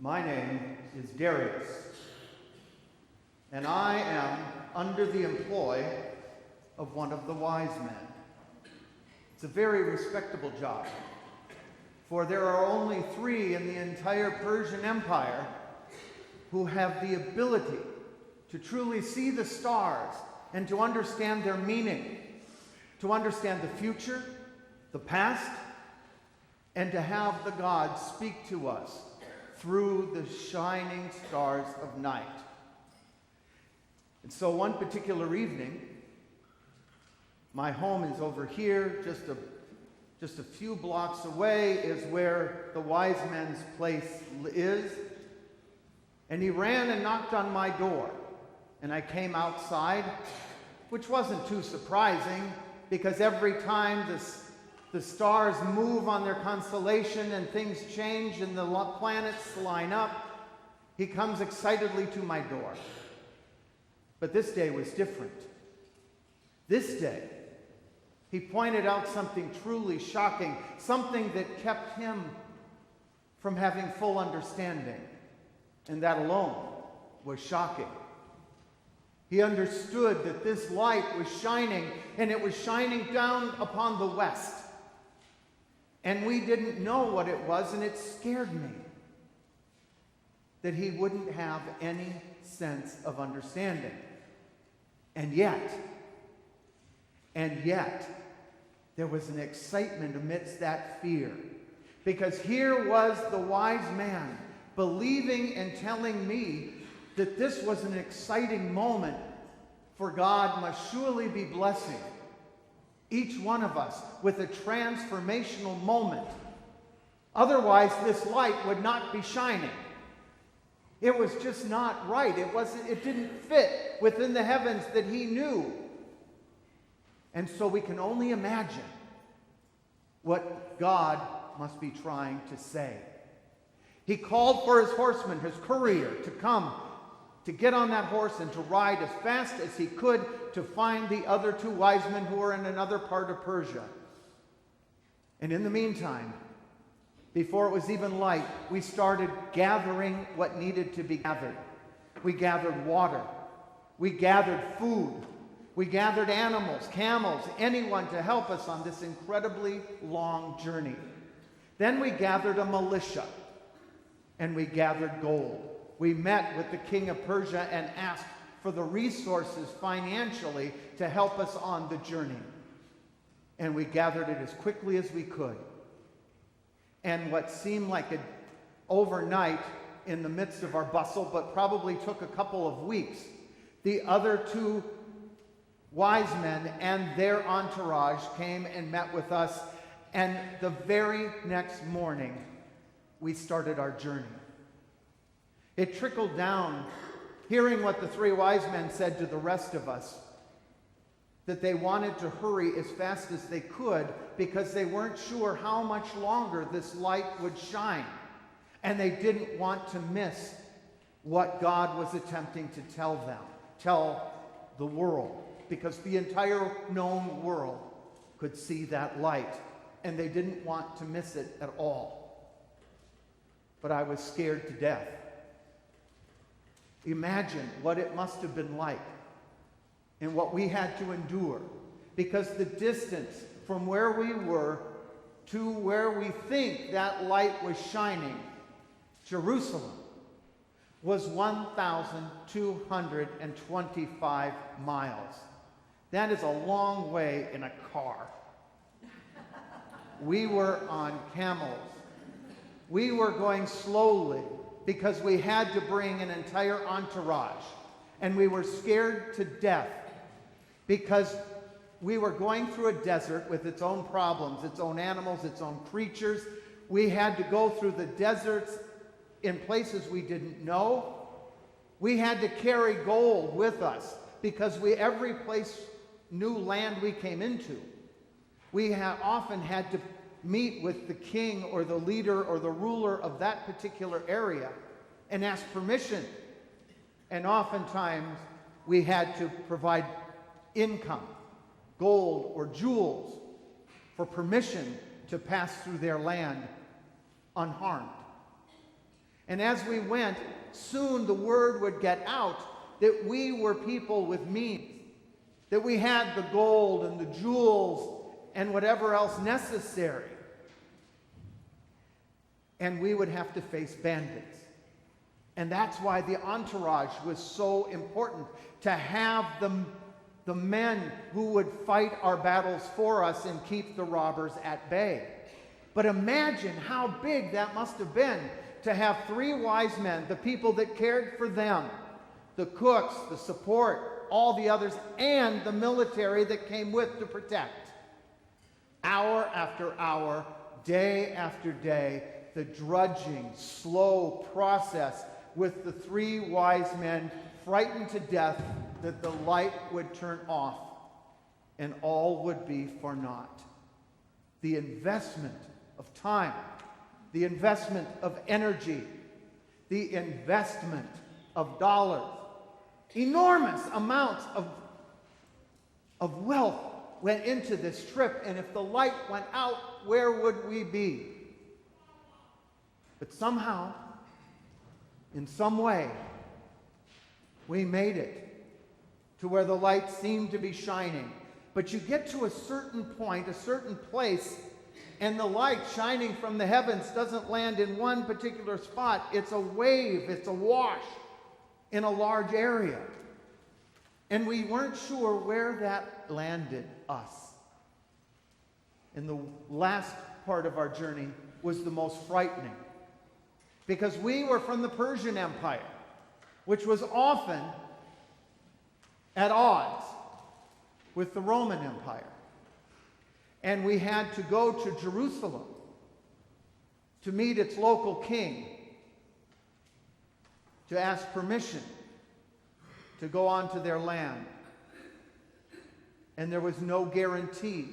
My name is Darius, and I am under the employ of one of the wise men. It's a very respectable job, for there are only 3 in the entire Persian Empire who have the ability to truly see the stars and to understand their meaning, to understand the future, the past, and to have the gods speak to us through the shining stars of night. And so one particular evening, my home is over here, just a few blocks away is where the wise men's place is. And he ran and knocked on my door. And I came outside, which wasn't too surprising, because every time the stars move on their constellation and things change and the planets line up, he comes excitedly to my door. But this day was different. This day, he pointed out something truly shocking, something that kept him from having full understanding. And that alone was shocking. He understood that this light was shining, and it was shining down upon the west. And we didn't know what it was, and it scared me that he wouldn't have any sense of understanding. And yet, there was an excitement amidst that fear. Because here was the wise man believing and telling me that this was an exciting moment, for God must surely be blessing each one of us with a transformational moment. Otherwise, this light would not be shining. It was just not right. It didn't fit within the heavens that he knew. And so we can only imagine what God must be trying to say. He called for his horseman, his courier, to come, to get on that horse and to ride as fast as he could to find the other 2 wise men who were in another part of Persia. And in the meantime, before it was even light, we started gathering what needed to be gathered. We gathered water. We gathered food. We gathered animals, camels, anyone to help us on this incredibly long journey. Then we gathered a militia, and we gathered gold. We met with the king of Persia and asked for the resources financially to help us on the journey. And we gathered it as quickly as we could. And what seemed like an overnight in the midst of our bustle, but probably took a couple of weeks, the other 2 wise men and their entourage came and met with us. And the very next morning, we started our journey. It trickled down, hearing what the 3 wise men said to the rest of us, that they wanted to hurry as fast as they could because they weren't sure how much longer this light would shine. And they didn't want to miss what God was attempting to tell the world, because the entire known world could see that light, and they didn't want to miss it at all. But I was scared to death. Imagine what it must have been like and what we had to endure, because the distance from where we were to where we think that light was shining, Jerusalem, was 1,225 miles. That is a long way in a car. We were on camels. We were going slowly because we had to bring an entire entourage. And we were scared to death because we were going through a desert with its own problems, its own animals, its own creatures. We had to go through the deserts in places we didn't know. We had to carry gold with us because every place, new land we came into, we often had to meet with the king or the leader or the ruler of that particular area and ask permission. And oftentimes we had to provide income, gold or jewels, for permission to pass through their land unharmed. And as we went, soon the word would get out that we were people with means, that we had the gold and the jewels and whatever else necessary. And we would have to face bandits. And that's why the entourage was so important, to have the men who would fight our battles for us and keep the robbers at bay. But imagine how big that must have been to have 3 wise men, the people that cared for them, the cooks, the support, all the others, and the military that came with to protect. Hour after hour, day after day, the drudging, slow process with the 3 wise men frightened to death that the light would turn off and all would be for naught. The investment of time, the investment of energy, the investment of dollars, enormous amounts of wealth went into this trip, and if the light went out, where would we be? But somehow, in some way, we made it to where the light seemed to be shining. But you get to a certain point, a certain place, and the light shining from the heavens doesn't land in one particular spot. It's a wave, it's a wash in a large area. And we weren't sure where that landed us. And the last part of our journey was the most frightening, because we were from the Persian Empire, which was often at odds with the Roman Empire. And we had to go to Jerusalem to meet its local king, to ask permission to go onto their land. And there was no guarantee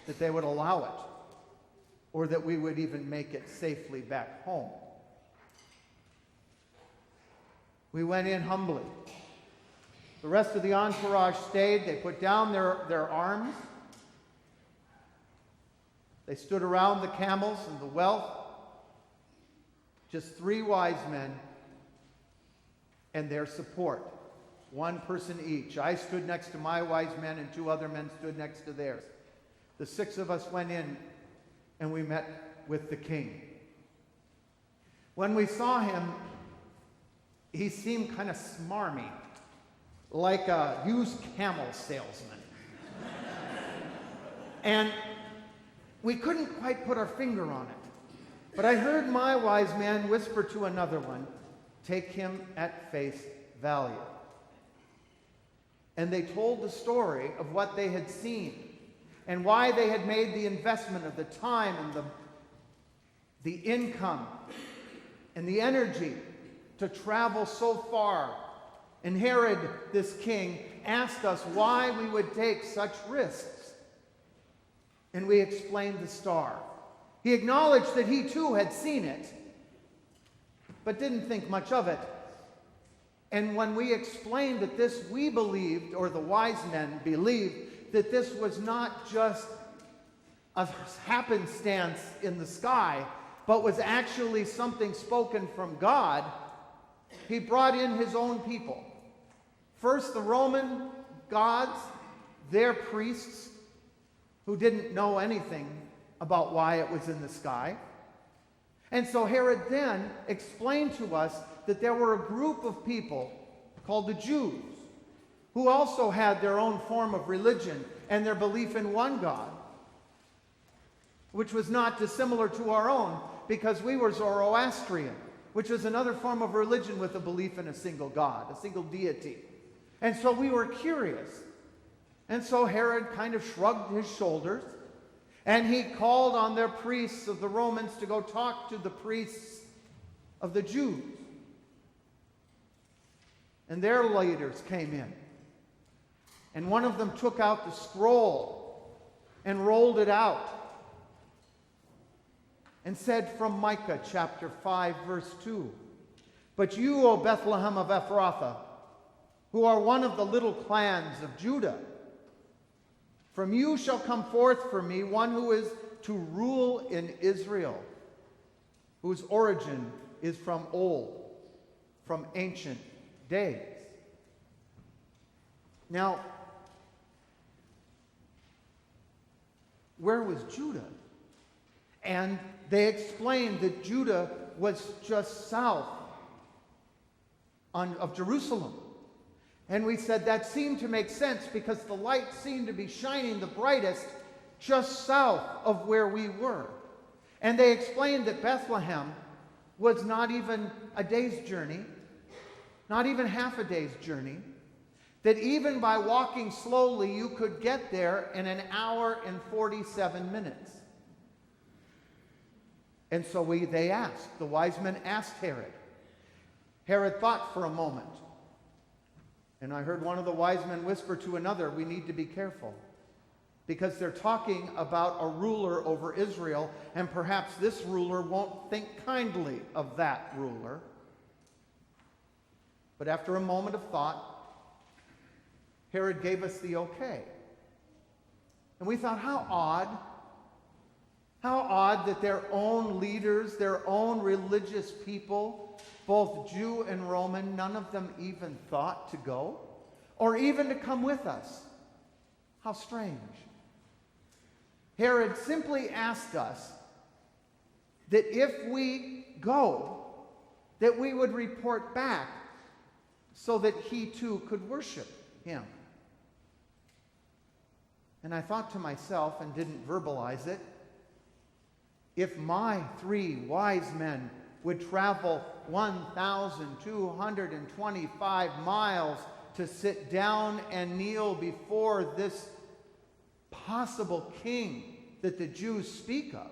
that they would allow it, or that we would even make it safely back home. We went in humbly. The rest of the entourage stayed. They put down their arms. They stood around the camels and the wealth. Just 3 wise men and their support. 1 person each. I stood next to my wise men and 2 other men stood next to theirs. The 6 of us went in and we met with the king. When we saw him, he seemed kind of smarmy, like a used camel salesman. And we couldn't quite put our finger on it. But I heard my wise man whisper to another one, "Take him at face value." And they told the story of what they had seen and why they had made the investment of the time and the income and the energy to travel so far. And Herod, this king, asked us why we would take such risks. And we explained the star. He acknowledged that he too had seen it, but didn't think much of it. And when we explained that this, we believed, or the wise men believed, that this was not just a happenstance in the sky, but was actually something spoken from God, he brought in his own people. First, the Roman gods, their priests, who didn't know anything about why it was in the sky. And so Herod then explained to us that there were a group of people called the Jews, who also had their own form of religion and their belief in one God, which was not dissimilar to our own, because we were Zoroastrian, which was another form of religion with a belief in a single God, a single deity. And so we were curious. And so Herod kind of shrugged his shoulders, and he called on their priests of the Romans to go talk to the priests of the Jews. And their leaders came in. And one of them took out the scroll and rolled it out and said from Micah chapter 5, verse 2, "But you, O Bethlehem of Ephrathah, who are one of the little clans of Judah, from you shall come forth for me one who is to rule in Israel, whose origin is from old, from ancient days. Now, where was Judah? And they explained that Judah was just south of Jerusalem. And we said that seemed to make sense because the light seemed to be shining the brightest just south of where we were. And they explained that Bethlehem was not even a day's journey, not even half a day's journey, that even by walking slowly you could get there in an hour and 47 minutes. And so the wise men asked Herod. Herod thought for a moment. And I heard one of the wise men whisper to another, we need to be careful. Because they're talking about a ruler over Israel, and perhaps this ruler won't think kindly of that ruler. But after a moment of thought, Herod gave us the okay. And we thought, how odd. How odd that their own leaders, their own religious people, both Jew and Roman, none of them even thought to go or even to come with us. How strange. Herod simply asked us that if we go, that we would report back so that he too could worship him. And I thought to myself, and didn't verbalize it, if my 3 wise men would travel 1,225 miles to sit down and kneel before this possible king that the Jews speak of,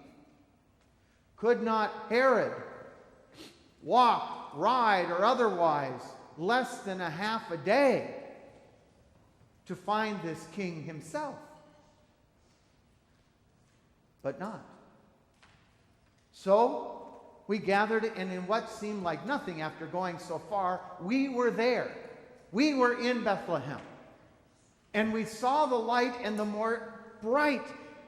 could not Herod walk, ride, or otherwise less than a half a day to find this king himself? But not. So we gathered, and in what seemed like nothing after going so far, we were there. We were in Bethlehem. And we saw the light, and the more bright,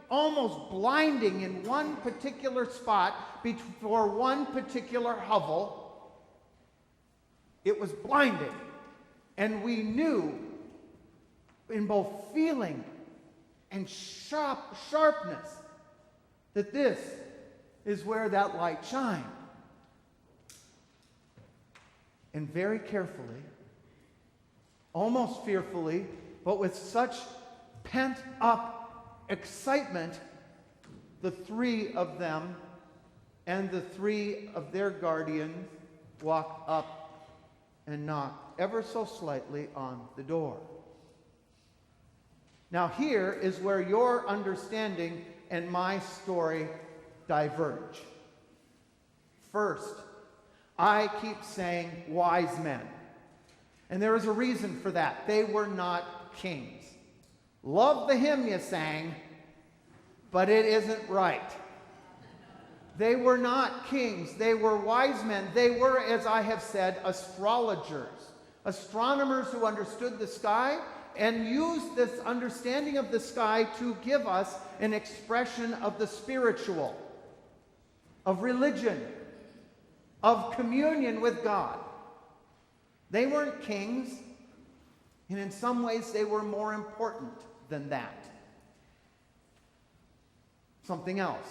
almost blinding in one particular spot before one particular hovel. It was blinding. And we knew in both feeling and sharpness that this is where that light shined. And very carefully, almost fearfully, but with such pent-up excitement, the 3 of them and the 3 of their guardians walked up and knocked ever so slightly on the door. Now here is where your understanding and my story diverge. First, I keep saying wise men. And there is a reason for that. They were not kings. Love the hymn you sang, but it isn't right. They were not kings. They were wise men. They were, as I have said, astrologers. Astronomers who understood the sky and used this understanding of the sky to give us an expression of the spiritual, of religion, of communion with God. They weren't kings, and in some ways they were more important than that. Something else.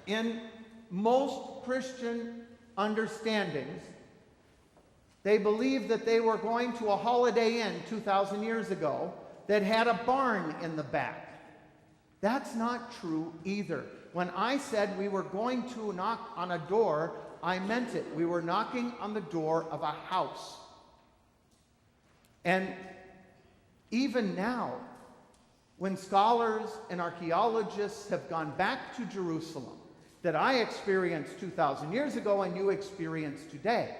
In most Christian understandings, they believed that they were going to a Holiday Inn 2,000 years ago that had a barn in the back. That's not true either. When I said we were going to knock on a door, I meant it. We were knocking on the door of a house. And even now, when scholars and archaeologists have gone back to Jerusalem, that I experienced 2,000 years ago and you experience today,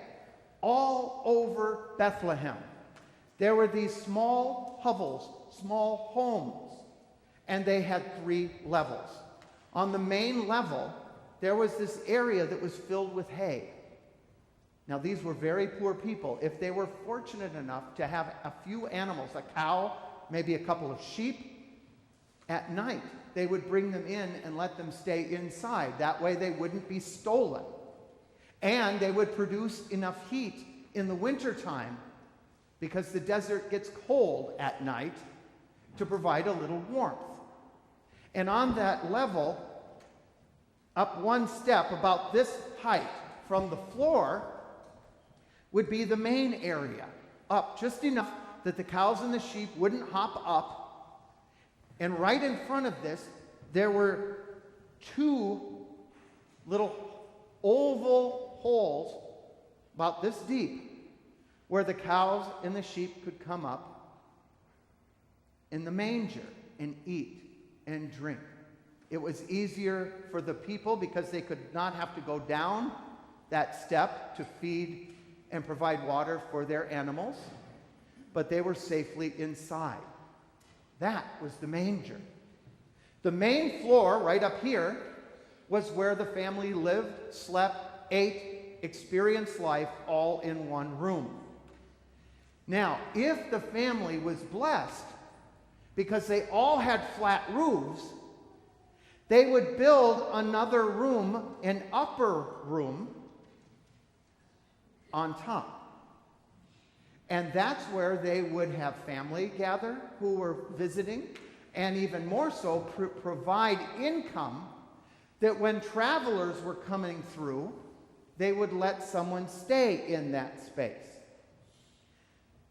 all over Bethlehem, there were these small hovels, small homes, and they had 3 levels. On the main level, there was this area that was filled with hay. Now, these were very poor people. If they were fortunate enough to have a few animals, a cow, maybe a couple of sheep, at night, they would bring them in and let them stay inside. That way they wouldn't be stolen. And they would produce enough heat in the wintertime, because the desert gets cold at night, to provide a little warmth. And on that level, up one step, about this height from the floor, would be the main area, up just enough that the cows and the sheep wouldn't hop up. And right in front of this, there were two little oval holes about this deep, where the cows and the sheep could come up in the manger and eat and drink. It was easier for the people because they could not have to go down that step to feed and provide water for their animals, but they were safely inside. That was the manger. The main floor, right up here, was where the family lived, slept, ate, experienced life all in one room. Now, if the family was blessed, because they all had flat roofs, they would build another room, an upper room, on top. And that's where they would have family gather who were visiting, and even more so, provide income that when travelers were coming through, they would let someone stay in that space.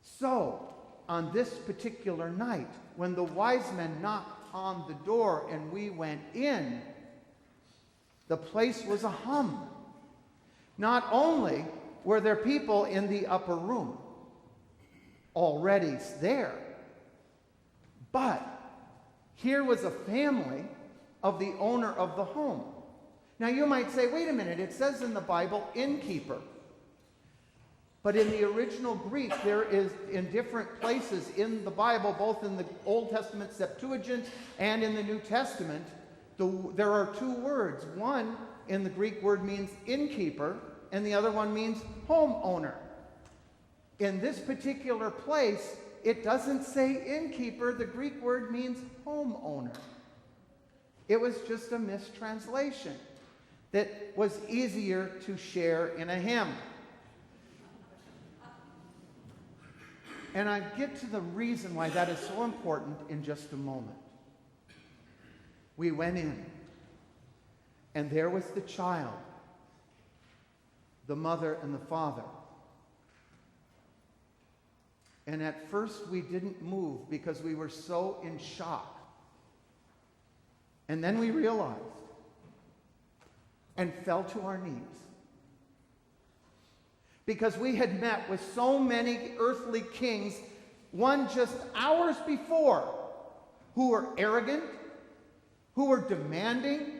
So, on this particular night, when the wise men knocked on the door and we went in, the place was a hum. Not only were there people in the upper room already there, but here was a family of the owner of the home. Now you might say, wait a minute, it says in the Bible, innkeeper. But in the original Greek, there is, in different places in the Bible, both in the Old Testament Septuagint and in the New Testament, there are two words. One in the Greek word means innkeeper, and the other one means homeowner. In this particular place, it doesn't say innkeeper. The Greek word means homeowner. It was just a mistranslation that was easier to share in a hymn. And I get to the reason why that is so important in just a moment. We went in, and there was the child, the mother and the father. And at first we didn't move because we were so in shock. And then we realized and fell to our knees. Because we had met with so many earthly kings, one just hours before, who were arrogant, who were demanding,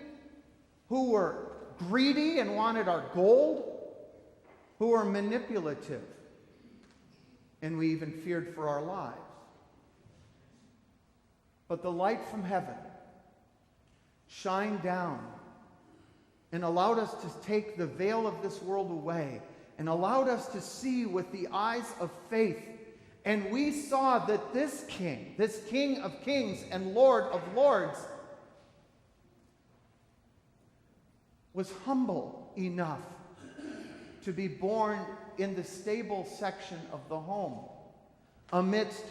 who were greedy and wanted our gold, who were manipulative, and we even feared for our lives. But the light from heaven shined down and allowed us to take the veil of this world away, and allowed us to see with the eyes of faith. And we saw that this King of Kings and Lord of Lords, was humble enough to be born in the stable section of the home, amidst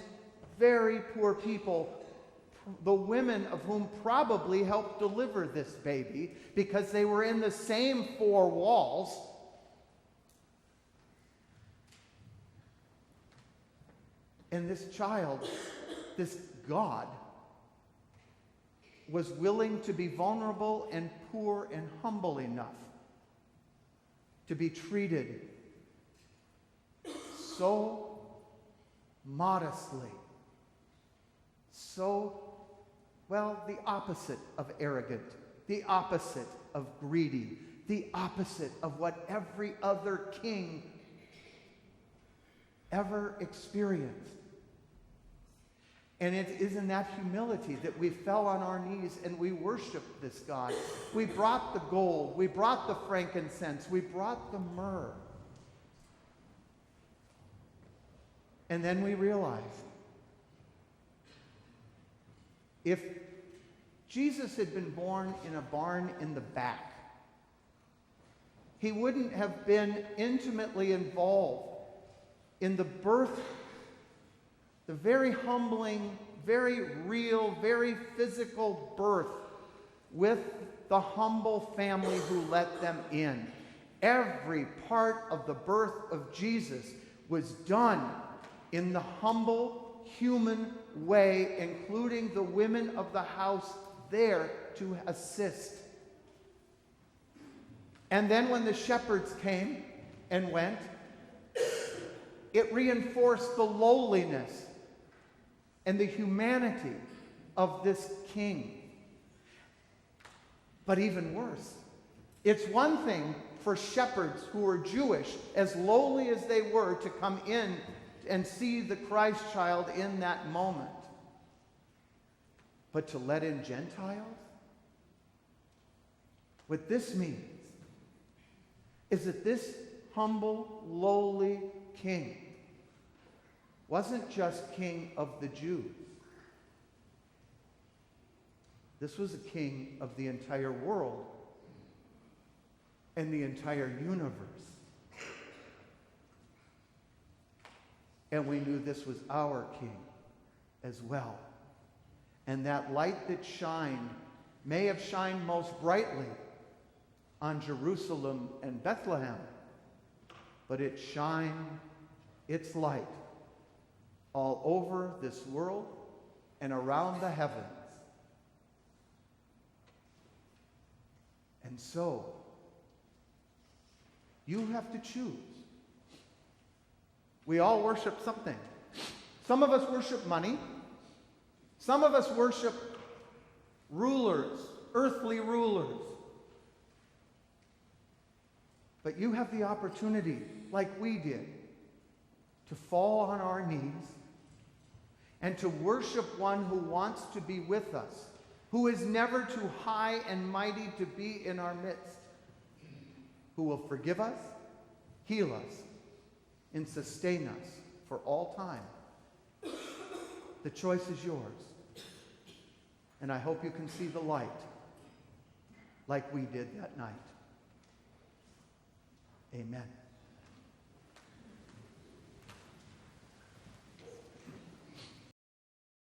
very poor people, the women of whom probably helped deliver this baby, because they were in the same four walls. And this child, this God, was willing to be vulnerable and poor and humble enough to be treated so modestly, so, well, the opposite of arrogant, the opposite of greedy, the opposite of what every other king ever experienced. And it is in that humility that we fell on our knees and we worshiped this God. We brought the gold, we brought the frankincense, we brought the myrrh. And then we realized, if Jesus had been born in a barn in the back, he wouldn't have been intimately involved in the birth, the very humbling, very real, very physical birth with the humble family who let them in. Every part of the birth of Jesus was done in the humble human way, including the women of the house there to assist. And then when the shepherds came and went, it reinforced the lowliness and the humanity of this king. But even worse, it's one thing for shepherds who were Jewish, as lowly as they were, to come in and see the Christ child in that moment. But to let in Gentiles? What this means is that this humble, lowly king wasn't just king of the Jews. This was a king of the entire world and the entire universe. And we knew this was our king as well. And that light that shined may have shined most brightly on Jerusalem and Bethlehem, but it shined its light all over this world and around the heavens. And so, you have to choose. We all worship something. Some of us worship money. Some of us worship rulers, earthly rulers. But you have the opportunity, like we did, to fall on our knees and to worship one who wants to be with us, who is never too high and mighty to be in our midst, who will forgive us, heal us, and sustain us for all time. The choice is yours. And I hope you can see the light like we did that night. Amen.